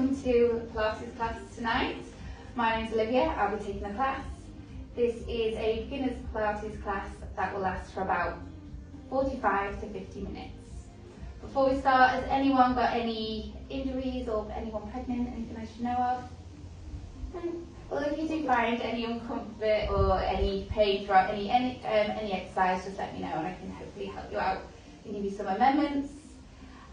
welcome to Pilates class tonight. My name's Olivia, I'll be taking the class. This is a beginner's Pilates class that will last for about 45 to 50 minutes. Before we start, has anyone got any injuries or anyone pregnant, anything I should know of? Well, if you do find any uncomfort or any pain throughout any exercise, just let me know and I can hopefully help you out and give you some amendments.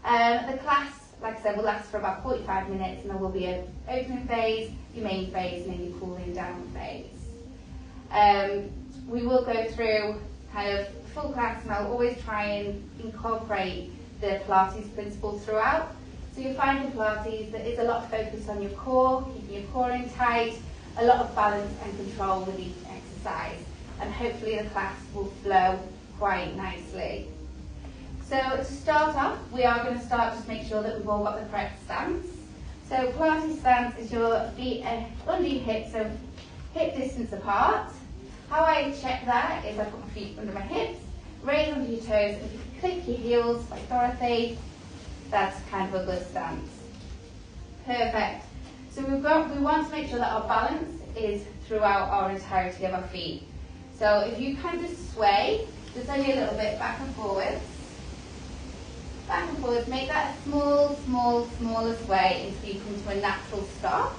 The class, like I said, will last for about 45 minutes and there will be an opening phase, your main phase, and then your cooling down phase. We will go through kind of full class and I'll always try and incorporate the Pilates principles throughout. So you'll find in Pilates there is a lot of focus on your core, keeping your core in tight, a lot of balance and control with each exercise, and hopefully the class will flow quite nicely. So to start off, we are going to start just make sure that we've all got the correct stance. So Pilates stance is your feet under your hips, so hip distance apart. How I check that is I put my feet under my hips, raise under your toes, and if you click your heels like Dorothy, that's kind of a good stance. Perfect. So we want to make sure that our balance is throughout our entirety of our feet. So if you kind of just sway, just only a little bit back and forwards, make that a smaller sway until you come to a natural stop.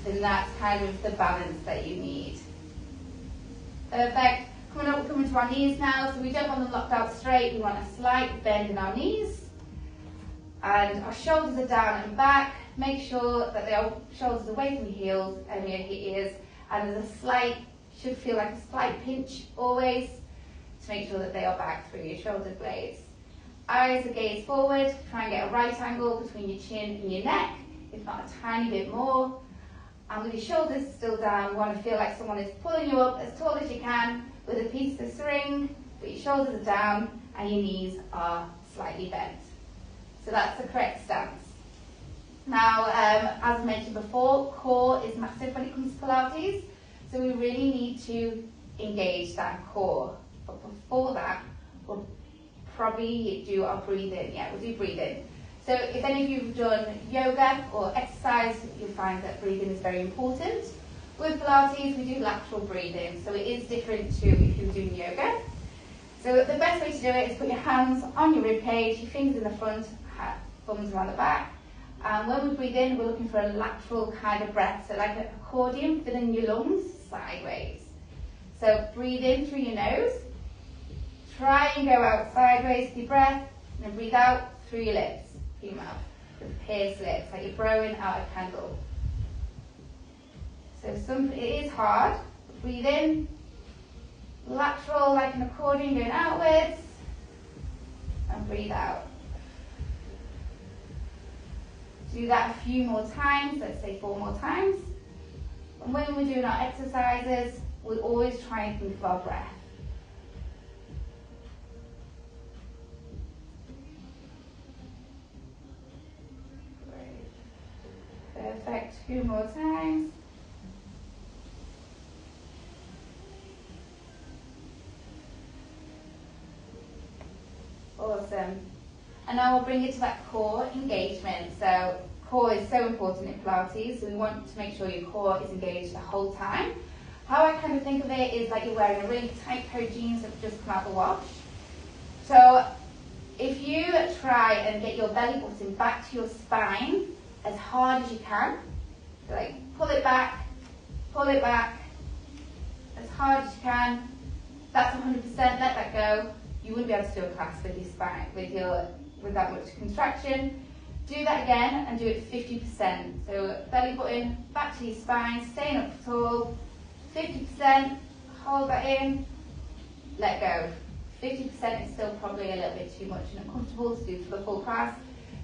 Then that's kind of the balance that you need. Perfect. Coming to our knees now, so we don't want them locked out straight, we want a slight bend in our knees. And our shoulders are down and back. Make sure that they are shoulders away from your heels and your ears, and there's a slight, should feel like a slight pinch always, to make sure that they are back through your shoulder blades. Eyes are gazed forward, try and get a right angle between your chin and your neck, if not a tiny bit more. And with your shoulders still down, you want to feel like someone is pulling you up as tall as you can with a piece of string, but your shoulders are down and your knees are slightly bent. So that's the correct stance. Now, as I mentioned before, core is massive when it comes to Pilates, so we really need to engage that core. But before that, we'll probably do our breathing. Yeah, we'll do breathing. So if any of you have done yoga or exercise, you'll find that breathing is very important. With Pilates, we do lateral breathing, so it is different to if you're doing yoga. So the best way to do it is put your hands on your rib cage, your fingers in the front, thumbs around the back. And when we breathe in, we're looking for a lateral kind of breath, so like an accordion, filling your lungs sideways. So breathe in through your nose, try and go out sideways with your breath, and then breathe out through your lips, through your mouth, with pierced lips, like you're blowing out a candle. So it is hard. Breathe in, lateral like an accordion going outwards, and breathe out. Do that a few more times, let's say 4 more times. And when we're doing our exercises, we always try and think of our breath. Great. Perfect, 2 more times. Awesome. And now we'll bring it to that core engagement. So core is so important in Pilates, so we want to make sure your core is engaged the whole time. How I kind of think of it is like you're wearing a really tight pair of jeans that have just come out the wash. So if you try and get your belly button back to your spine as hard as you can, so like pull it back as hard as you can, that's 100%, let that go. You wouldn't be able to do a class with your spine, with that much contraction. Do that again and do it 50%. So belly button back to your spine, staying up tall, 50%, hold that in, let go. 50% is still probably a little bit too much and uncomfortable to do for the full class.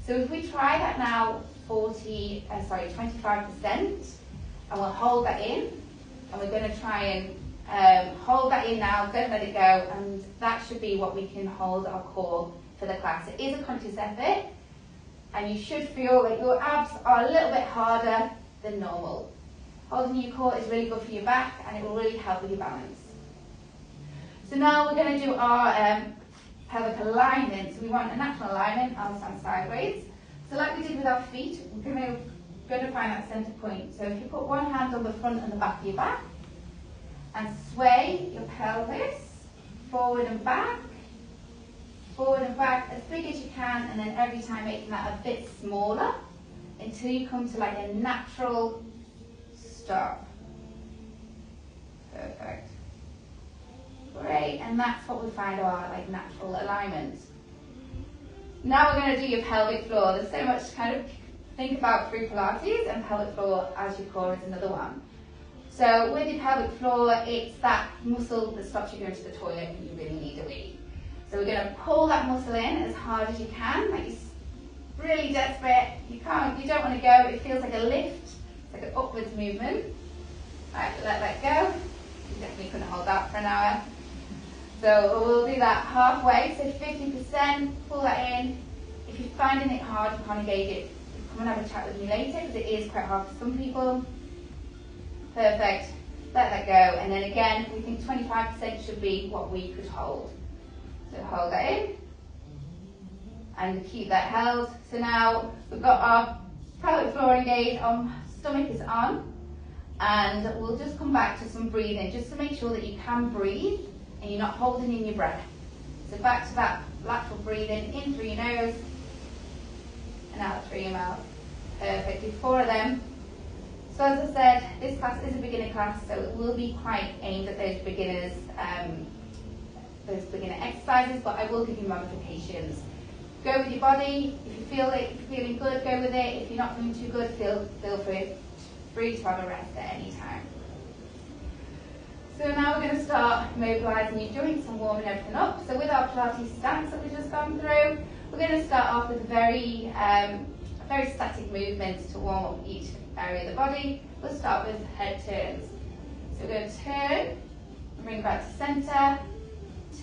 So if we try that now 25%, and we'll hold that in, and we're going to try and hold that in now, don't let it go, and that should be what we can hold our core for the class. It is a conscious effort, and you should feel that your abs are a little bit harder than normal. Holding your core is really good for your back, and it will really help with your balance. So now we're going to do our pelvic alignment. So we want a natural alignment, I'll stand sideways. So like we did with our feet, we're going to find that center point. So if you put one hand on the front and the back of your back, and sway your pelvis forward and back as big as you can, and then every time making that a bit smaller until you come to like a natural stop. Perfect. Great, and that's what we find our like natural alignment. Now we're going to do your pelvic floor. There's so much to kind of think about through Pilates, and pelvic floor, as your core, is another one. So with your pelvic floor, it's that muscle that stops you going to the toilet when you really need a wee. So we're going to pull that muscle in as hard as you can, like you're really desperate. You don't want to go. It feels like a lift. It's like an upwards movement. Right, let that go. You definitely couldn't hold that for an hour. So we'll do that halfway, so 50%, pull that in. If you're finding it hard, you can't engage it, come and have a chat with me later, because it is quite hard for some people. Perfect, let that go. And then again, we think 25% should be what we could hold. So hold that in, and keep that held. So now we've got our pelvic floor engaged, our stomach is on, and we'll just come back to some breathing, just to make sure that you can breathe, and you're not holding in your breath. So back to that lateral breathing, in through your nose and out through your mouth. Perfect, do 4 of them. So as I said, this class is a beginner class, so it will be quite aimed at those beginners, those beginner exercises, but I will give you modifications. Go with your body. If you feel it, if you're feeling good, go with it. If you're not feeling too good, feel free to have a rest at any time. So now we're going to start mobilising your joints and warming everything up. So with our Pilates stance that we've just gone through, we're going to start off with very static movements to warm up each area of the body. We'll start with head turns. So we're going to turn, bring it back to centre,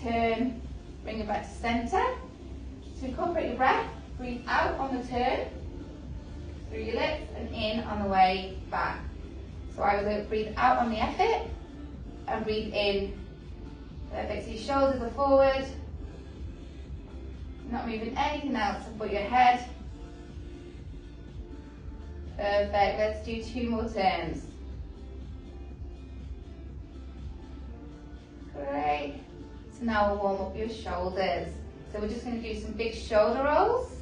turn, bring it back to centre. So incorporate your breath, breathe out on the turn, through your lips, and in on the way back. So I will breathe out on the effort, and breathe in. Perfect. So your shoulders are forward. Not moving anything else but your head. Perfect. Let's do 2 more turns. Great. So now we'll warm up your shoulders. So we're just going to do some big shoulder rolls.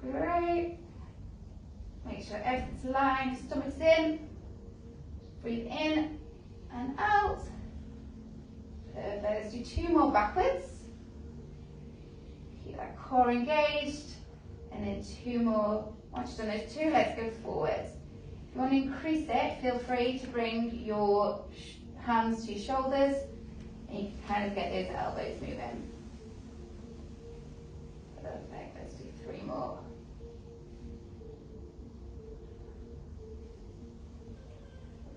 Great. Make sure everything's aligned, stomach's in. Breathe in and out. Perfect. Let's do 2 more backwards. Keep that core engaged. And then 2 more. Once you've done those 2, let's go forwards. If you want to increase it, feel free to bring your hands to your shoulders, and you can kind of get those elbows moving. Perfect. Let's do 3 more.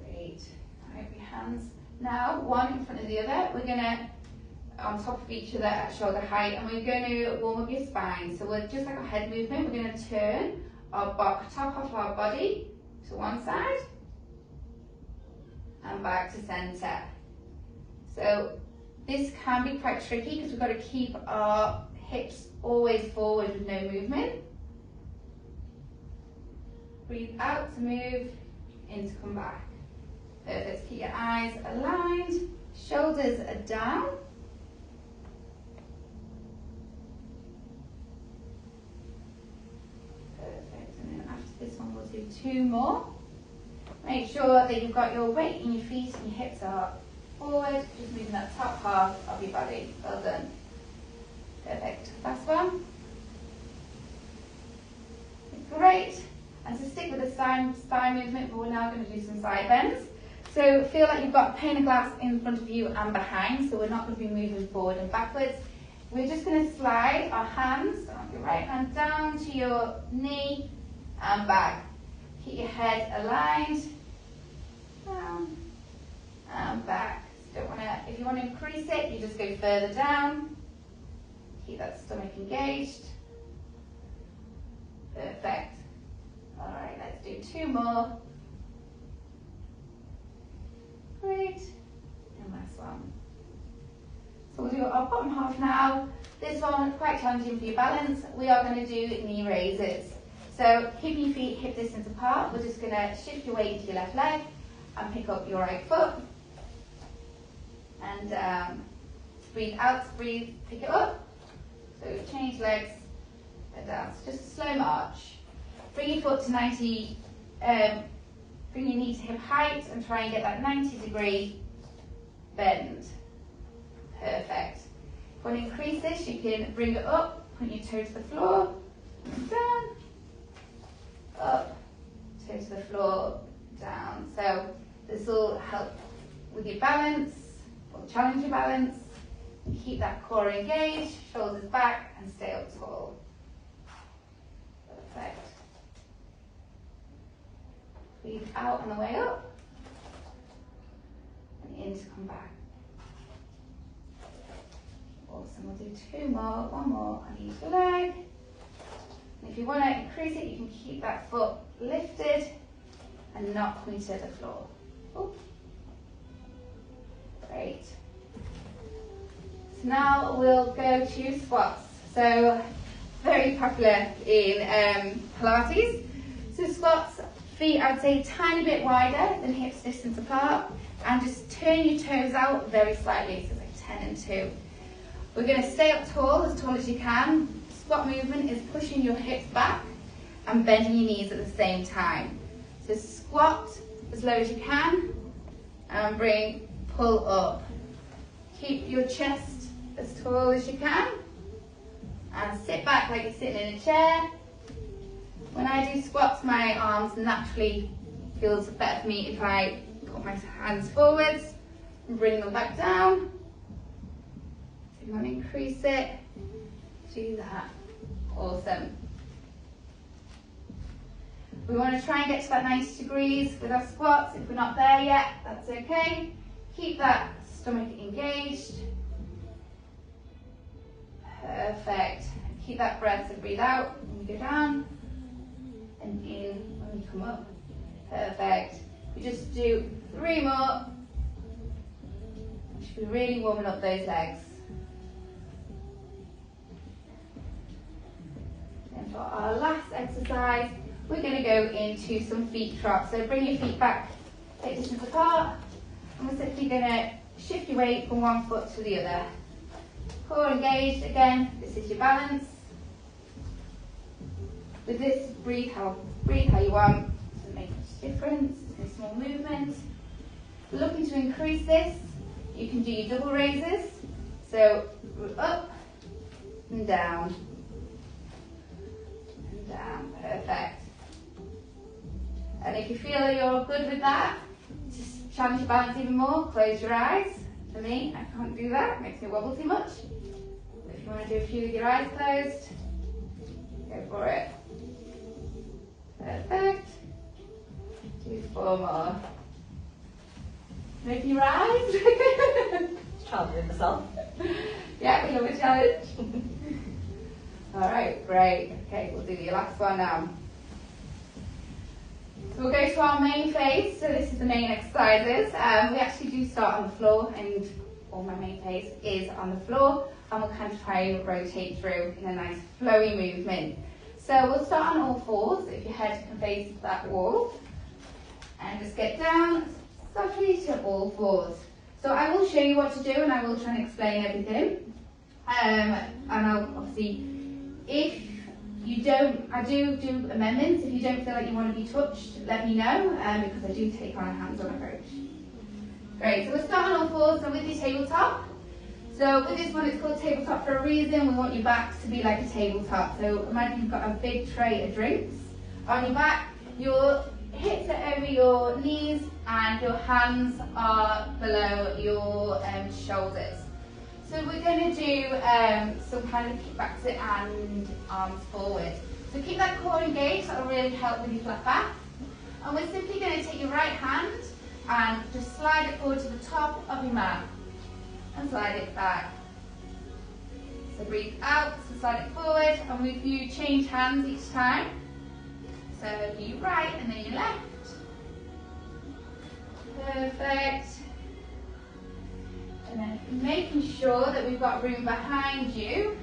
Great. I hope your hands now, one in front of the other. We're going to, on top of each other at shoulder height, and we're going to warm up your spine. So we're just like a head movement. We're going to turn our top of our body to one side and back to centre. So this can be quite tricky because we've got to keep our hips always forward with no movement. Breathe out to move, in to come back. Perfect. Keep your eyes aligned, shoulders are down. Perfect. And then after this one, we'll do 2 more. Make sure that you've got your weight in your feet and your hips are forward, just moving that top half of your body. Well done. Perfect. Last one. Great. And to stick with the spine movement, but we're now going to do some side bends. So feel like you've got a pane of glass in front of you and behind, so we're not going to be moving forward and backwards. We're just going to slide our hands, your right hand down to your knee and back. Keep your head aligned, down and back. So if you want to increase it, you just go further down. Keep that stomach engaged. Perfect. All right, let's do 2 more. Great. And last one. So we'll do our bottom half now. This one, quite challenging for your balance. We are going to do knee raises. So keeping your feet hip distance apart, we're just going to shift your weight into your left leg and pick up your right foot. And breathe out, breathe, pick it up. So change legs and down. So just a slow march. Bring your foot to 90, bring your knee to hip height and try and get that 90-degree bend. Perfect. If you want to increase this, you can bring it up, point your toe to the floor, and down, up, toe to the floor, down. So this will help with your balance, or challenge your balance. Keep that core engaged, shoulders back, and stay up tall. Perfect. Breathe out on the way up, and in to come back. Awesome, we'll do two more, one more on each leg. And if you want to increase it, you can keep that foot lifted and not point to the floor. Ooh. Great. So now we'll go to squats. So very popular in Pilates. So squats, feet I'd say a tiny bit wider than hips distance apart, and just turn your toes out very slightly, so it's like 10 and 2. We're going to stay up tall as you can. Squat movement is pushing your hips back and bending your knees at the same time. So squat as low as you can and bring, pull up. Keep your chest as tall as you can and sit back like you're sitting in a chair. When I do squats, my arms naturally feels better for me if I put my hands forwards and bring them back down. You want to increase it, do that. Awesome. We want to try and get to that 90 degrees with our squats. If we're not there yet, that's okay. Keep that stomach engaged. Perfect. Keep that breath, so breathe out when we go down and in when we come up. Perfect. We just do 3 more. We should be really warming up those legs. And for our last exercise, we're going to go into some feet trots. So bring your feet back, hip distance apart, and we're simply going to shift your weight from one foot to the other. Core engaged, again, this is your balance. With this, breathe how you want. It doesn't make much difference, it's a small movement. Looking to increase this, you can do your double raises. So up and down. Down, perfect. And if you feel that you're good with that, just challenge your balance even more, close your eyes. For me, I can't do that, it makes me wobble too much. If you want to do a few with your eyes closed, go for it. Perfect. Do 4 more. Making your eyes. Challenging myself. Yeah, we love a challenge. Alright, great. Okay, we'll do your last one now. So we'll go to our main phase. So this is the main exercises. We actually do start on the floor, and all my main phase is on the floor. And we'll kind of try and rotate through in a nice flowy movement. So we'll start on all fours, if your head can face that wall. And just get down softly to all fours. So I will show you what to do, and I will try and explain everything. And I'll obviously, if you don't, I do amendments. If you don't feel like you want to be touched, let me know, because I do take on a hands-on approach. Great, so we'll start on all fours, so with your tabletop. So with this one, it's called tabletop for a reason. We want your back to be like a tabletop. So imagine you've got a big tray of drinks on your back. Your hips are over your knees and your hands are below your shoulders. So we're going to do some kind of kickbacks and arms forward. So keep that core engaged, that will really help with your flat back. And we're simply going to take your right hand and just slide it forward to the top of your mat. And slide it back. So breathe out, so slide it forward, and we do change hands each time. So you right and then you left. Perfect. And then making sure that we've got room behind you.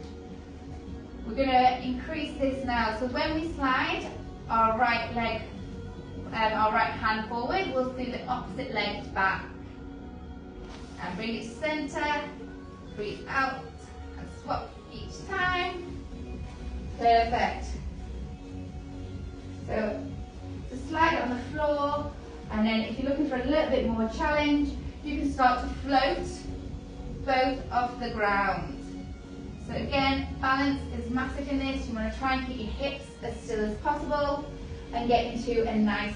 We're going to increase this now. So when we slide our right leg, our right hand forward, we'll do the opposite leg back. And bring it to center. Breathe out and swap each time. Perfect. So to slide on the floor, and then if you're looking for a little bit more challenge, you can start to float both off the ground. So again, balance is massive in this. You want to try and keep your hips as still as possible and get into a nice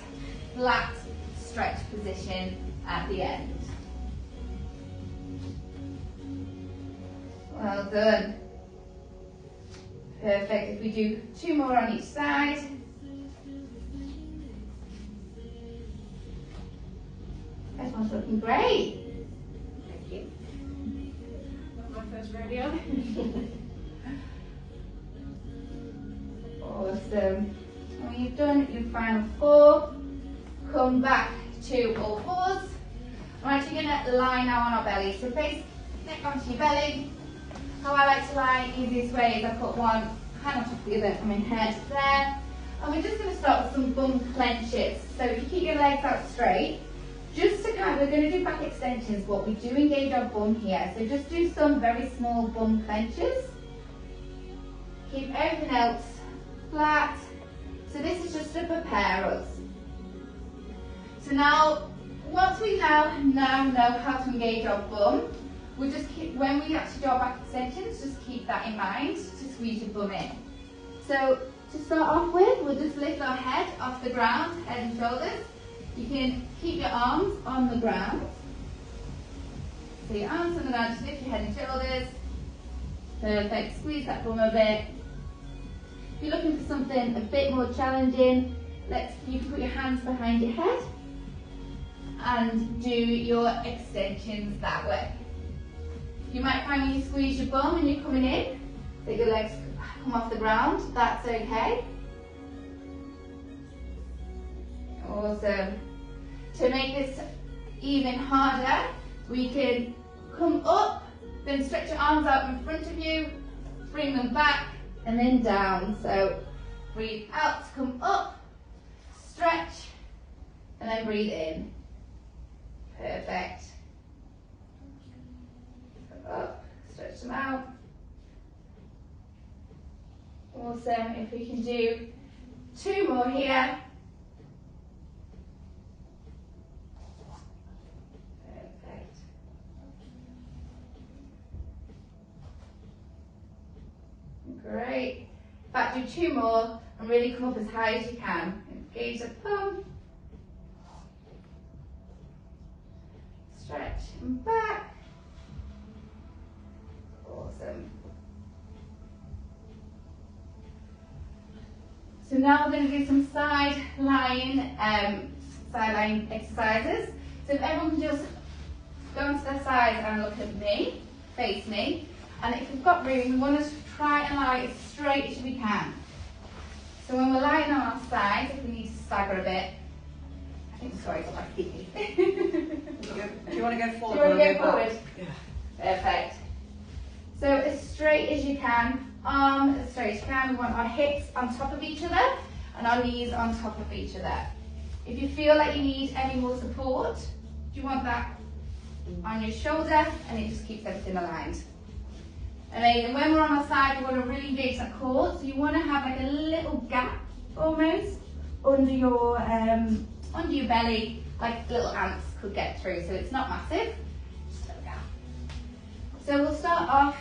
flat stretch position at the end. Well done. Perfect. If we do 2 more on each side. Everyone's looking great. Thank you. Not my first rodeo. Awesome. When you've done your final 4, come back to all fours. We're actually going to lie now on our belly. So face neck onto your belly. How I like to lie, easiest way is I put one hand on top of the other from my head there. And we're just going to start with some bum clenches. So if you keep your legs out straight, just to we're going to do back extensions, but we do engage our bum here. So just do some very small bum clenches. Keep everything else flat. So this is just to prepare us. So now, once we now know how to engage our bum, we'll just keep, when we actually do our back extensions, just keep that in mind to squeeze your bum in. So to start off with, we'll just lift our head off the ground, head and shoulders. You can keep your arms on the ground. So your arms on the ground, just lift your head and shoulders. Perfect, squeeze that bum a bit. If you're looking for something a bit more challenging, you can put your hands behind your head and do your extensions that way. You might find when you squeeze your bum and you're coming in, that your legs come off the ground. That's okay. Awesome. To make this even harder, we can come up, then stretch your arms out in front of you, bring them back, and then down. So breathe out to come up, stretch, and then breathe in. Perfect. Up, stretch them out. Awesome. If we can do 2 more here. Perfect. Great. In fact, do 2 more and really come up as high as you can. Engage the bum. Stretch and back. Awesome. So now we're going to do some side lying exercises. So if everyone can just go onto their side and look at me, face me, and if we've got room, we want to try and lie as straight as we can. So when we're lying on our side, if we need to stagger a bit, I think sorry, it's quite sticky. Do you want to go forward? Do you want to go forward? Yeah. Perfect. So as straight as you can, arms as straight as you can. We want our hips on top of each other and our knees on top of each other. If you feel like you need any more support, you want that on your shoulder and it just keeps everything aligned. Amazing. When we're on our side, we want to really engage that core. So you want to have like a little gap almost under your belly, like little ants could get through. So it's not massive, just a little gap. So we'll start off.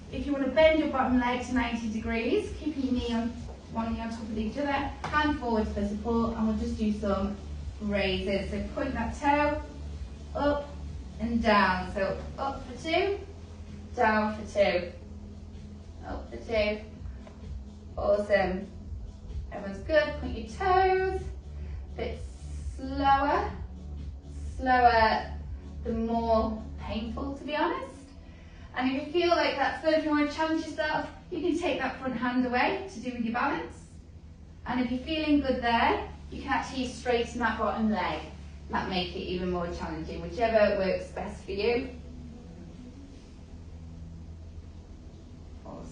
If you want to bend your bottom leg to 90 degrees, keep your one knee on top of each other, hand forward for support, and we'll just do some raises. So point that toe up and down. So up for 2, down for 2, up for 2. Awesome. Everyone's good. Point your toes. A bit slower. Slower, the more painful, to be honest. And if you feel like that's good, if you want to challenge yourself, you can take that front hand away to do with your balance. And if you're feeling good there, you can actually straighten that bottom leg. That make it even more challenging, whichever works best for you.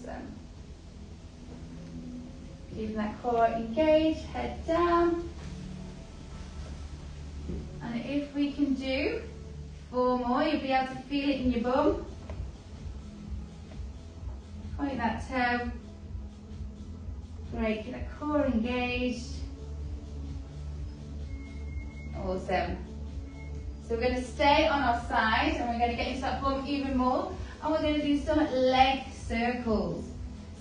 Awesome. Keeping that core engaged, head down. And if we can do 4 more, you'll be able to feel it in your bum. Point that toe. Great, keep that core engaged. Awesome. So we're going to stay on our side and we're going to get into that bum even more. And we're going to do some leg circles.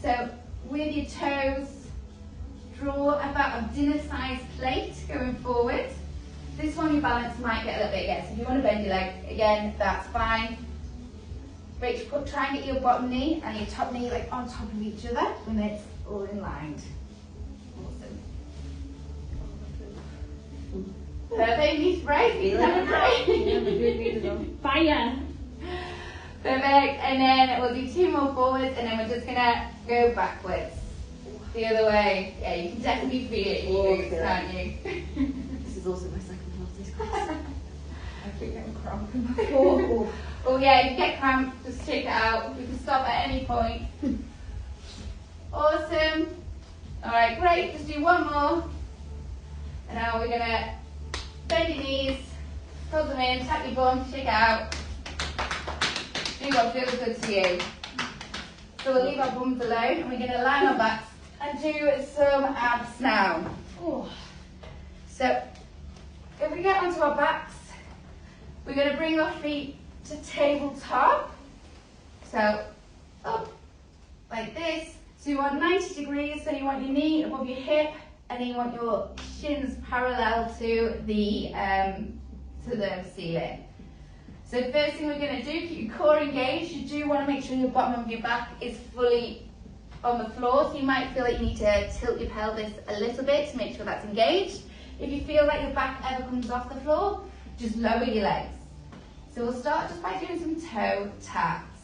So with your toes, draw about a dinner-sized plate going forward. This one your balance might get a little bit again. So if you want to bend your leg, again, that's fine. Rach, try and get your bottom knee and your top knee like on top of each other when it's all in line. Awesome. Perfect, knees right, feet down right. Fire! Perfect, and then we'll do 2 more forwards and then we're just gonna go backwards. The other way. Yeah, you can definitely feel it in your glutes, can't you? This is also my second Pilates class. I think I'm cramping. Oh yeah, if you get cramp, just take it out. We can stop at any point. Awesome. Alright, great. Just do 1 more. And now we're gonna bend your knees, hold them in, tap your bum, shake out. Do what feels good to you. So we'll leave our bums alone and we're gonna lie on our backs and do some abs now. Ooh. So if we get onto our backs, we're going to bring our feet to tabletop. So up like this. So you want 90 degrees, so you want your knee above your hip and then you want your shins parallel to the ceiling. So first thing we're going to do, keep your core engaged. You do want to make sure your bottom of your back is fully on the floor, so you might feel like you need to tilt your pelvis a little bit to make sure that's engaged. If you feel like your back ever comes off the floor, just lower your legs. So we'll start just by doing some toe taps.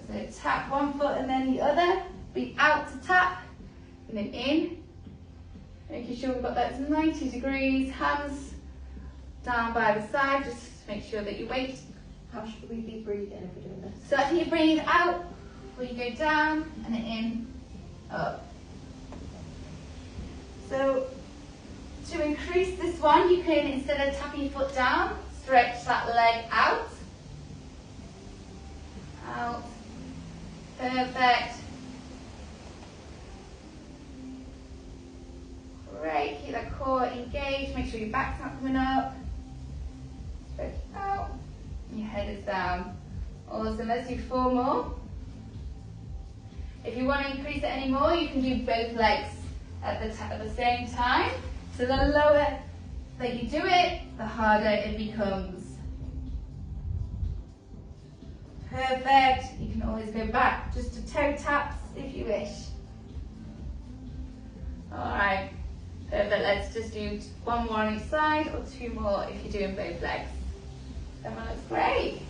So tap one foot and then the other, breathe out to tap, and then in. Making sure we've got that 90 degrees, hands down by the side, just make sure that your weight. How should we be breathing if we're doing this? So after you breathe out, where you go down and then in, up. So to increase this one, you can, instead of tapping your foot down, stretch that leg out. Out. Perfect. Great, keep that core engaged, make sure your back's not coming up. Stretch out, and your head is down. Awesome, let's do 4 more. If you want to increase it any more, you can do both legs at the same time. So the lower that you do it, the harder it becomes. Perfect. You can always go back just to toe taps if you wish. Alright, perfect. Let's just do 1 more on each side or 2 more if you're doing both legs. That one looks great.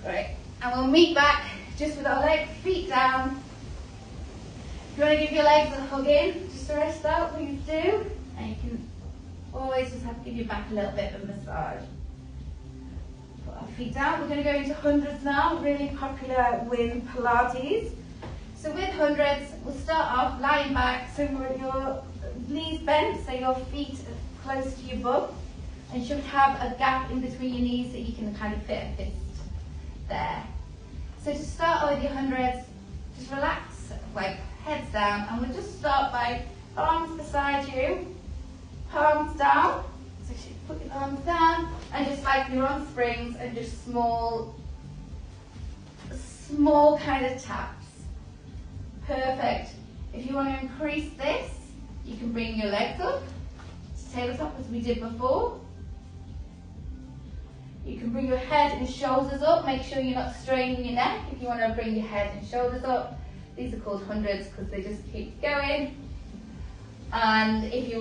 Great. And we'll meet back just with our legs, feet down. If you want to give your legs a hug in, just to rest out, please do. And you can always just have to give your back a little bit of a massage. Put our feet down. We're going to go into hundreds now, really popular with Pilates. So with hundreds, we'll start off lying back, so your knees bent, so your feet are close to your bum. And you should have a gap in between your knees so you can kind of fit a fist there. So to start with your hundreds, just relax, like heads down, and we'll just start by arms beside you, palms down. So you put your arms down, and just like you're on springs, and just small kind of taps. Perfect. If you want to increase this, you can bring your legs up to tabletop as we did before. You can bring your head and shoulders up. Make sure you're not straining your neck if you want to bring your head and shoulders up. These are called hundreds because they just keep going. And if you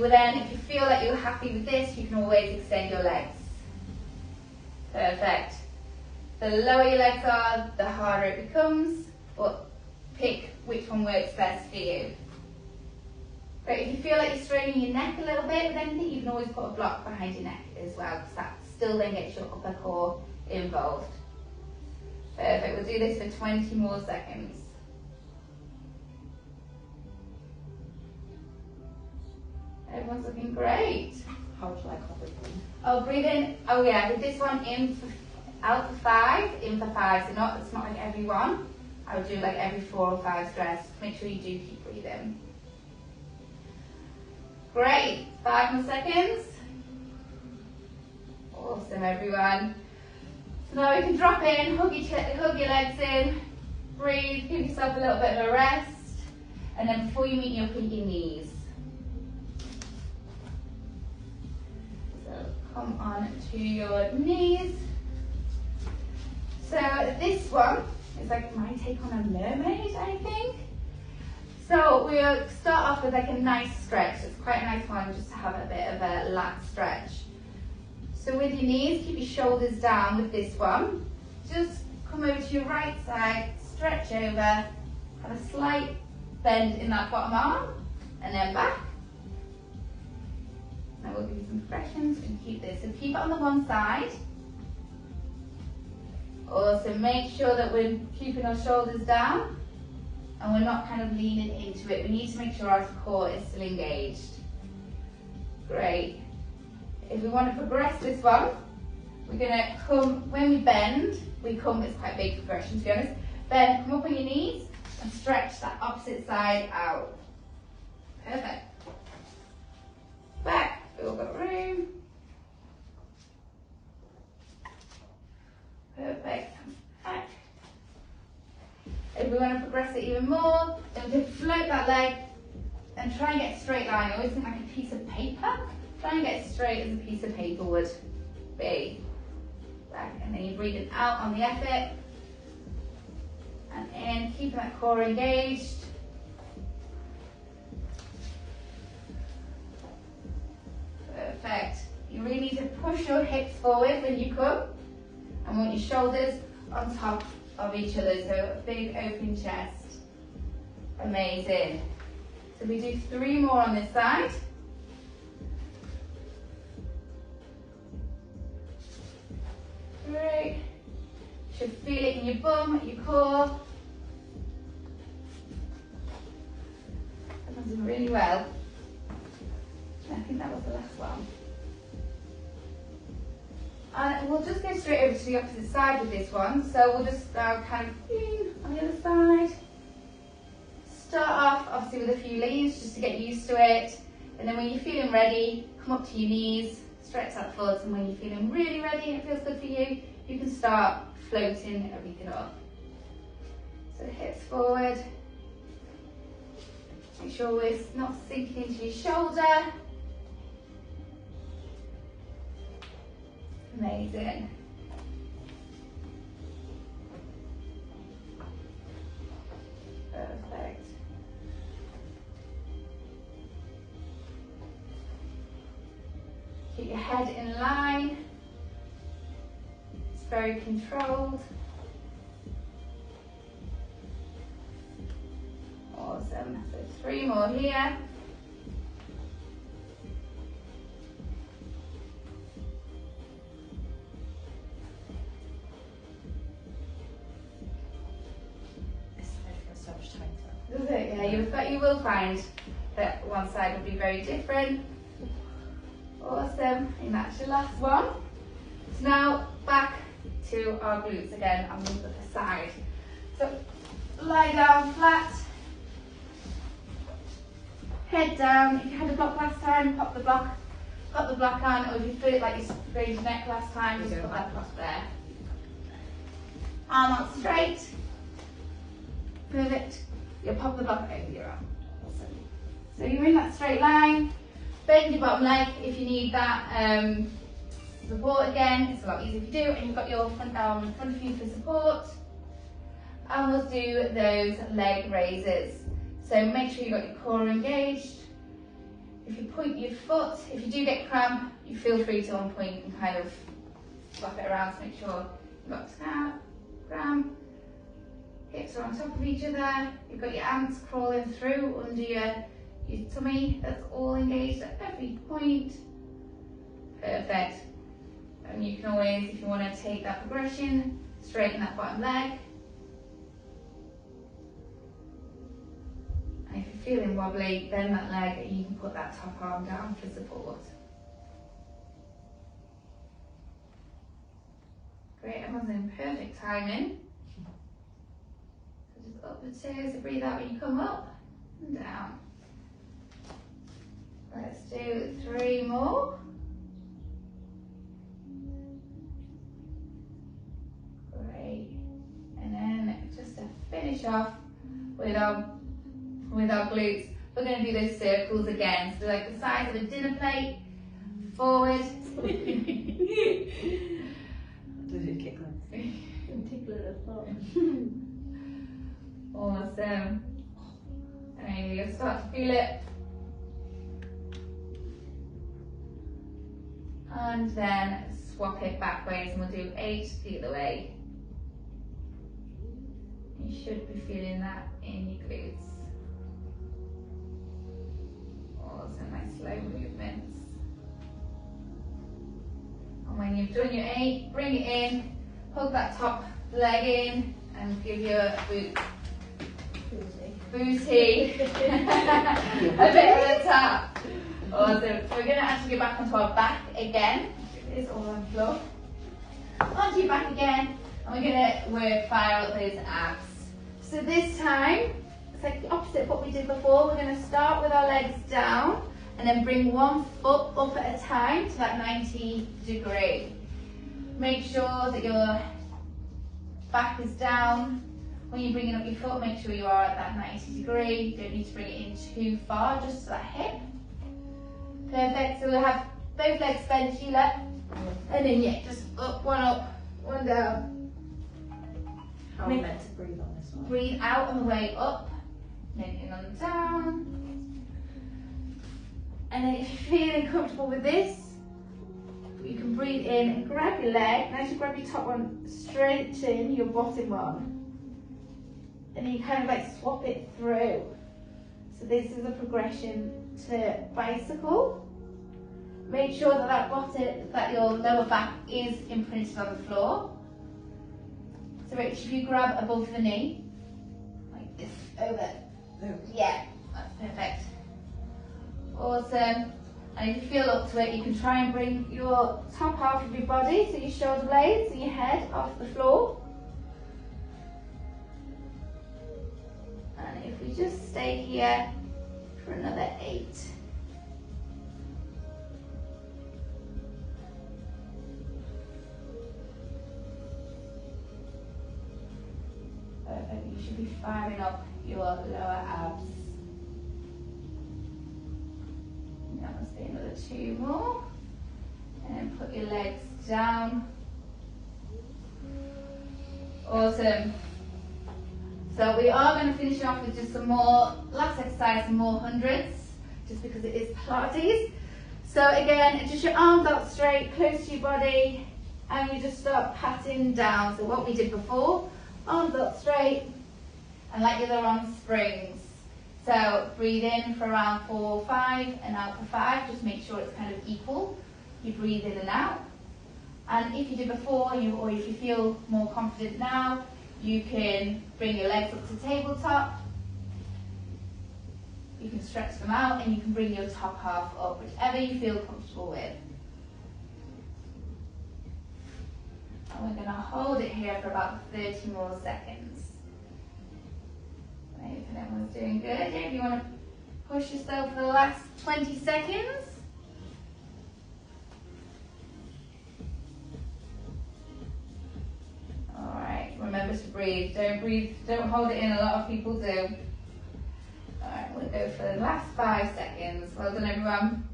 feel like you're happy with this, you can always extend your legs. Perfect. The lower your legs are, the harder it becomes, but pick which one works best for you. Great, if you feel like you're straining your neck a little bit with anything, you can always put a block behind your neck as well, because that still then gets your upper core involved. Perfect, we'll do this for 20 more seconds. Everyone's looking great. How would you like our breathing? Oh, breathe in. Oh yeah, with this one in for, out for 5, in for 5. So it's not like every one. I would do like every 4 or 5 stress. Make sure you do keep breathing. Great. 5 more seconds. Awesome, everyone. So now we can drop in, hug your legs in, breathe, give yourself a little bit of a rest, and then before you meet your pinky knees. So come on to your knees. So this one is like my take on a mermaid, I think. So we'll start off with like a nice stretch. It's quite a nice one just to have a bit of a lat stretch. So with your knees, keep your shoulders down with this one. Just come over to your right side, stretch over, have a slight bend in that bottom arm, and then back. Now we'll give you some progressions and keep this. So keep it on the one side. Also make sure that we're keeping our shoulders down and we're not kind of leaning into it. We need to make sure our core is still engaged. Great. If we want to progress this one, we're going to come, when we bend, it's quite a big progression to be honest, bend, come up on your knees and stretch that opposite side out. Perfect. Back, we've all got room. Perfect. Back. If we want to progress it even more, then we can float that leg and try and get a straight line. I always think like a piece of paper. Try and get straight as a piece of paper would be. Back, and then you're breathing out on the effort. And in, keeping that core engaged. Perfect. You really need to push your hips forward when you come. And want your shoulders on top of each other, so a big open chest. Amazing. So we do 3 more on this side. Great. You should feel it in your bum, your core. Everyone's doing really well. I think that was the last one. And we'll just go straight over to the opposite side with this one. So we'll just kind of on the other side. Start off obviously with a few leans just to get used to it. And then when you're feeling ready, come up to your knees, stretch that foot, and when you're feeling really ready and it feels good for you, you can start floating everything up. So hips forward. Make sure we're not sinking into your shoulder. Amazing. Perfect. Keep your head in line. It's very controlled. Awesome. So 3 more here. Yeah, you will find that one side will be very different. Awesome, and that's your last one. So now back to our glutes again and move to the side. So lie down flat, head down. If you had a block last time, pop the block on, or if you feel it like you sprained your neck last time, just put that block there. Arm out straight. Perfect. You'll pop the block over your arm. Awesome. So you're in that straight line. Bend your bottom leg if you need that support again. It's a lot easier if you do. And you've got your front arm in front of you for support. And we'll do those leg raises. So make sure you've got your core engaged. If you point your foot, if you do get cramp, you feel free to unpoint and kind of flop it around to make sure you've got cramp. Hips are on top of each other. You've got your ants crawling through under your tummy. That's all engaged at every point. Perfect. And you can always, if you want to take that progression, straighten that bottom leg. And if you're feeling wobbly, bend that leg and you can put that top arm down for support. Great, everyone's in perfect timing. So just up the toes, breathe out when you come up and down. Let's do 3 more. Great. And then just to finish off with our glutes, we're going to do those circles again. So like the size of a dinner plate, forward. Did it kick them? Tickle at the bottom. Awesome. And you'll start to feel it. And then swap it back ways and we'll do 8 the other way. You should be feeling that in your glutes. Awesome, nice slow movements. And when you've done your 8, bring it in, hug that top leg in and give your boot booty a bit of a tap. Awesome. So we're going to actually go back onto our back again. It is all on the floor. Onto your back again, and we're going to fire out those abs. So this time, it's like the opposite of what we did before. We're going to start with our legs down, and then bring one foot up at a time to that 90 degree. Make sure that your back is down. When you're bringing up your foot, make sure you are at that 90 degree. You don't need to bring it in too far, just to that hip. Perfect, so we'll have both legs bent, Sheila, and then yeah, just up, one down. How am I meant to breathe on this one? Breathe out on the way up, then in on the down. And then if you're feeling comfortable with this, you can breathe in and grab your leg, and as you grab your top one, straighten your bottom one. And then you kind of like swap it through. So this is a progression to bicycle. Make sure that your lower back is imprinted on the floor. So if you grab above the knee, like this, over. Yeah, that's perfect. Awesome. And if you feel up to it, you can try and bring your top half of your body, so your shoulder blades and your head off the floor. And if we just stay here for another 8. Perfect, you should be firing up your lower abs. Now let's do another 2 more. And then put your legs down. Awesome. So we are going to finish off with just some more, last exercise, some more hundreds, just because it is Pilates. So again, just your arms out straight, close to your body, and you just start patting down. So what we did before, arms up straight, and like you're on springs. So breathe in for around 4, 5, and out for 5. Just make sure it's kind of equal. You breathe in and out. And if you did before, or if you feel more confident now, you can bring your legs up to tabletop. You can stretch them out, and you can bring your top half up, whichever you feel comfortable with. And we're going to hold it here for about 30 more seconds. Maybe everyone's doing good. If you want to push yourself for the last 20 seconds. Alright, remember to breathe. Don't hold it in, a lot of people do. Alright, we'll go for the last 5 seconds. Well done, everyone.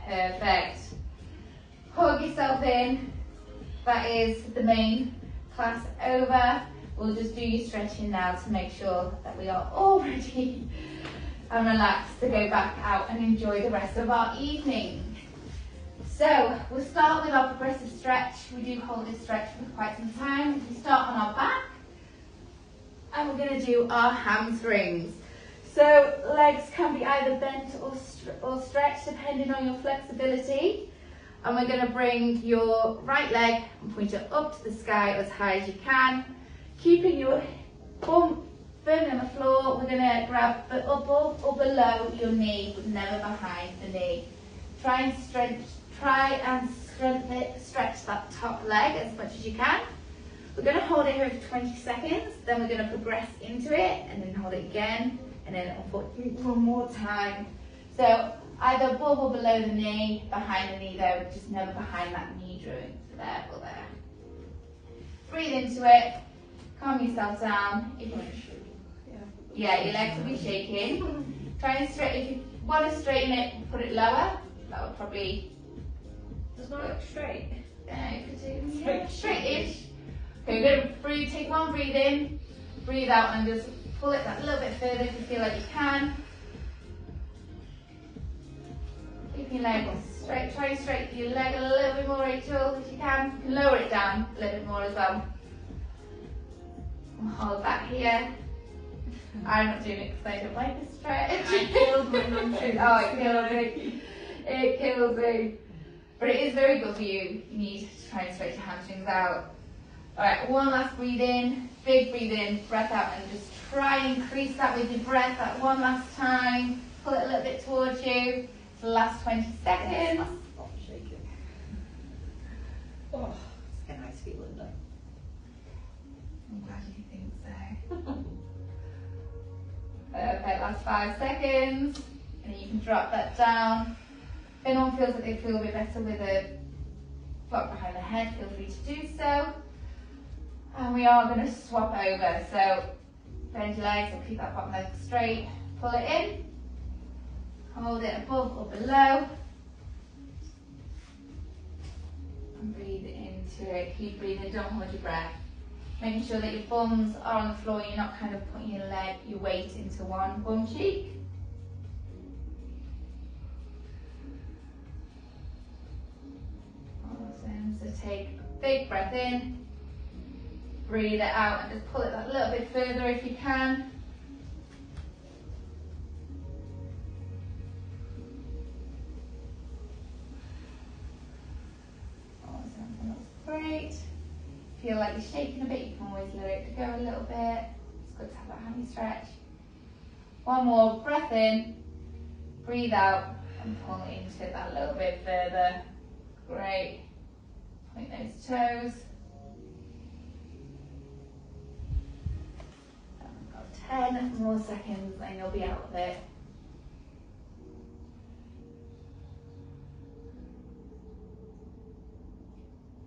Perfect. Hug yourself in. That is the main class over. We'll just do your stretching now to make sure that we are all ready and relaxed to go back out and enjoy the rest of our evening. So we'll start with our progressive stretch. We do hold this stretch for quite some time. We start on our back, and we're going to do our hamstrings. So legs can be either bent or stretched depending on your flexibility. And we're going to bring your right leg and point it up to the sky as high as you can. Keeping your bum firmly on the floor, we're going to grab above or below your knee, but never behind the knee. Try and stretch that top leg as much as you can. We're going to hold it here for 20 seconds, then we're going to progress into it, and then hold it again, and then one more time. So either above or below the knee, behind the knee though, just never behind that knee joint. So there or there. Breathe into it, calm yourself down. If you, yeah, your legs will be shaking. Try and straighten, if you want to straighten it, put it lower. That would probably... Does mine look straight? Yeah, you could do, yeah, straight-ish. Okay, we're going to breathe, take one breathe in, breathe out, and just pull it that little bit further if you feel like you can. Keep your leg straight, try and straighten your leg a little bit more, Rachel, if you can. You can lower it down a little bit more as well. And hold that here. I'm not doing it because I don't like the stretch. I killed my mum. Oh, it kills me. It kills me. But it is very good for you. You need to try and stretch your hamstrings out. Alright, one last breathe in, big breathe in, breath out, and just try and increase that with your breath. That one last time. Pull it a little bit towards you. For the last 20 seconds. Stop shaking. Oh, it's a nice feeling though. I'm glad you think so. Perfect, last 5 seconds. And then you can drop that down. If anyone feels that they feel a bit better with a block behind the head, feel free to do so. And we are going to swap over. So bend your legs and keep that bottom leg straight. Pull it in. Hold it above or below. And breathe into it. Keep breathing, don't hold your breath. Making sure that your bums are on the floor, you're not kind of putting your weight into one bum cheek. Awesome. So take a big breath in. Breathe it out and just pull it that little bit further if you can. Awesome, that's great. Feel like you're shaking a bit, you can always let it go a little bit. It's good to have that hammy stretch. One more breath in, breathe out and pull into it that little bit further. Great. Point those toes. 10 more seconds and you'll be out of it.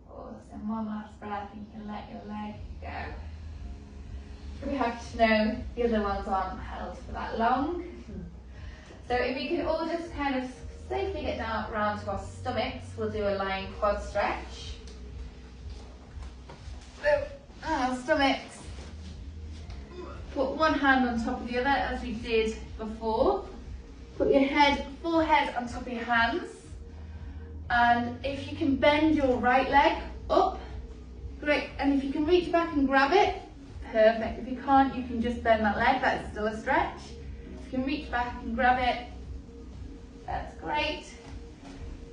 Awesome, one last breath and you can let your leg go. We have to know the other ones aren't held for that long. So if we can all just kind of safely get down around to our stomachs, we'll do a lying quad stretch. So, our stomachs. Put one hand on top of the other as we did before. Put your forehead on top of your hands. And if you can bend your right leg up, great. And if you can reach back and grab it, perfect. If you can't, you can just bend that leg, that's still a stretch. If you can reach back and grab it, that's great.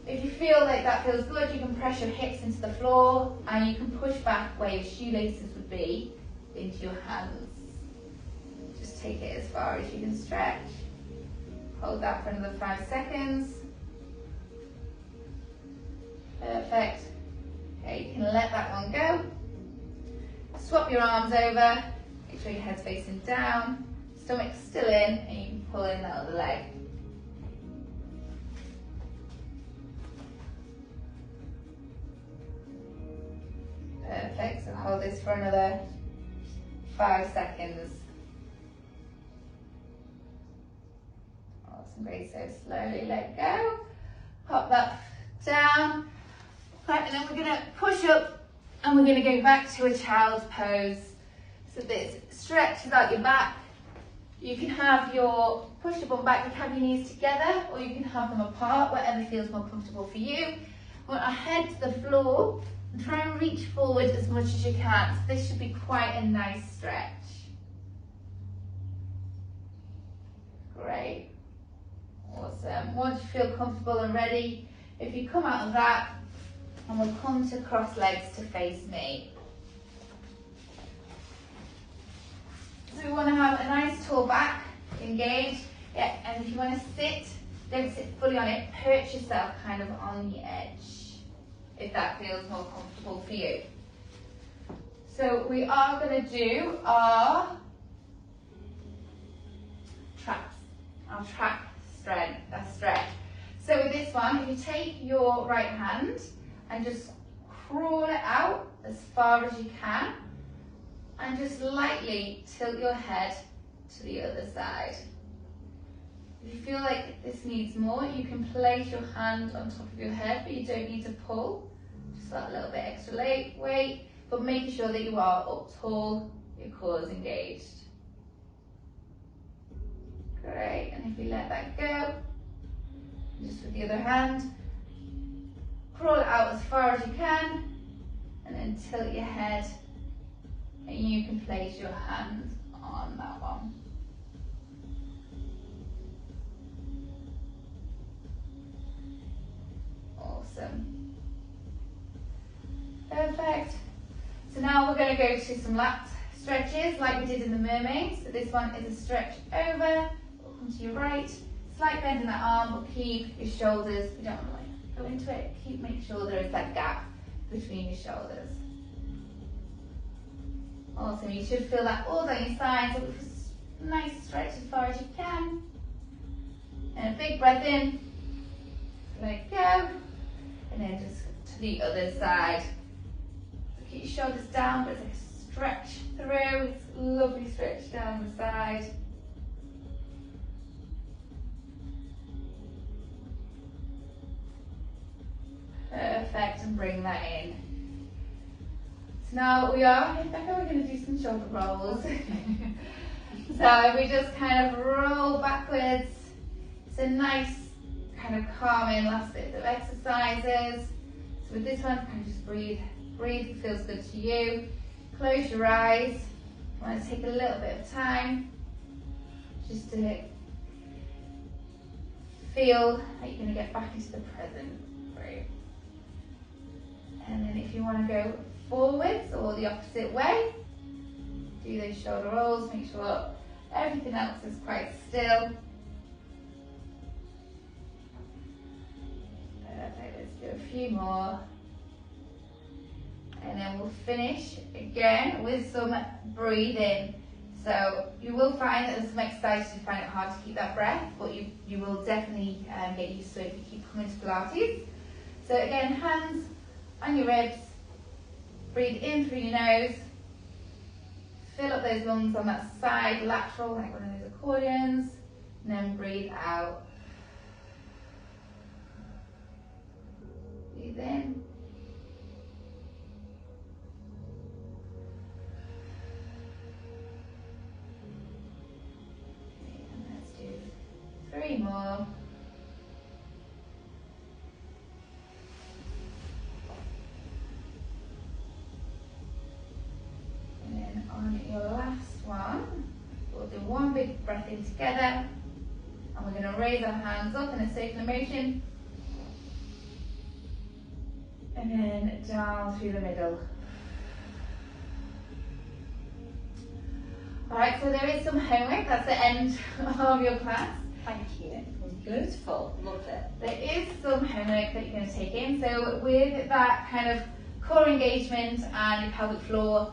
If you feel like that feels good, you can press your hips into the floor and you can push back where your shoelaces would be into your hands. Just take it as far as you can stretch. Hold that for another 5 seconds. Perfect. Okay, you can let that one go. Swap your arms over. Make sure your head's facing down. Stomach's still in, and you can pull in that other leg. Perfect. So hold this for another 5 seconds. Awesome, great. So slowly let go. Pop that down. Right, and then we're going to push up and we're going to go back to a child's pose. So this stretches out your back. You can have push your bum back, you can have your knees together or you can have them apart, whatever feels more comfortable for you. We want our head to the floor and try and reach forward as much as you can. So this should be quite a nice stretch. Great. Awesome. Once you feel comfortable and ready, If you come out of that, and we'll come to cross legs to face me. So we want to have a nice tall back, engaged. Yeah, and if you want to sit, don't sit fully on it, perch yourself kind of on the edge, if that feels more comfortable for you. So we are going to do our traps, our trap stretch. So with this one, if you take your right hand and just crawl it out as far as you can, and just lightly tilt your head to the other side. If you feel like this needs more, you can place your hand on top of your head, but you don't need to pull. Just that little bit extra weight, but making sure that you are up tall, your core is engaged. Great, and if you let that go, just with the other hand, crawl it out as far as you can, and then tilt your head, and you can place your hand on that one. Awesome. Perfect. So now we're going to go to some lat stretches like we did in the mermaid. So this one is a stretch over, come to your right, slight bend in that arm, but keep your shoulders, you don't want to like go into it, make sure there is that gap between your shoulders. Awesome, you should feel that all down your sides, so just nice stretch as far as you can. And a big breath in, let go, and then just to the other side. So keep your shoulders down, but it's like a stretch through, it's a lovely stretch down the side. Perfect, and bring that in. So now we're going to do some shoulder rolls. So we just kind of roll backwards. It's a nice kind of calming last bit of exercises. So with this one, kind of just breathe if it feels good to you. Close your eyes. I want to take a little bit of time just to feel like you're going to get back into the present. Great. And then if you want to go forwards or the opposite way, do those shoulder rolls, make sure everything else is quite still. Perfect, let's do a few more. And then we'll finish again with some breathing. So you will find that there's some exercises you find it hard to keep that breath, but you will definitely get used to it if you keep coming to Pilates. So again, hands on your ribs, breathe in through your nose, fill up those lungs on that side, lateral, like one of those accordions, and then breathe out. Breathe in. And let's do 3 more. On your last one, we'll do one big breath in together, and we're going to raise our hands up in a circular motion, and then down through the middle. Alright, so there is some homework. That's the end of your class. Thank you. It was beautiful. Loved it. There is some homework that you're going to take in. So with that kind of core engagement and your pelvic floor,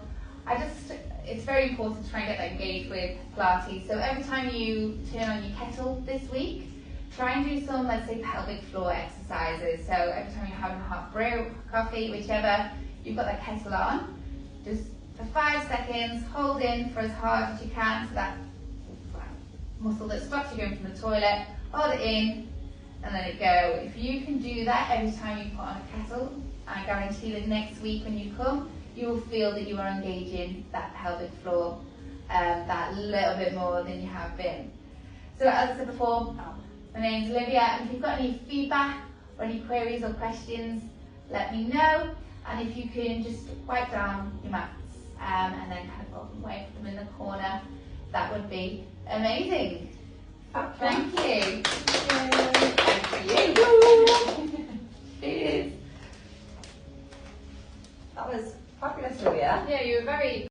it's very important to try and get that engaged with Pilates. So every time you turn on your kettle this week, try and do some, let's say, pelvic floor exercises. So every time you're having a hot brew, coffee, whichever, you've got that kettle on, just for 5 seconds, hold in for as hard as you can, so that muscle that stops you going from the toilet, hold it in, and let it go. If you can do that every time you put on a kettle, I guarantee that next week when you come, you will feel that you are engaging that pelvic floor that little bit more than you have been. So as I said before, my name's Olivia, and if you've got any feedback or any queries or questions, let me know. And if you can just wipe down your mats and then kind of wipe them in the corner, that would be amazing. Thank you. Thank you. Cheers. That was fabulous, Olivia. Yeah, you were very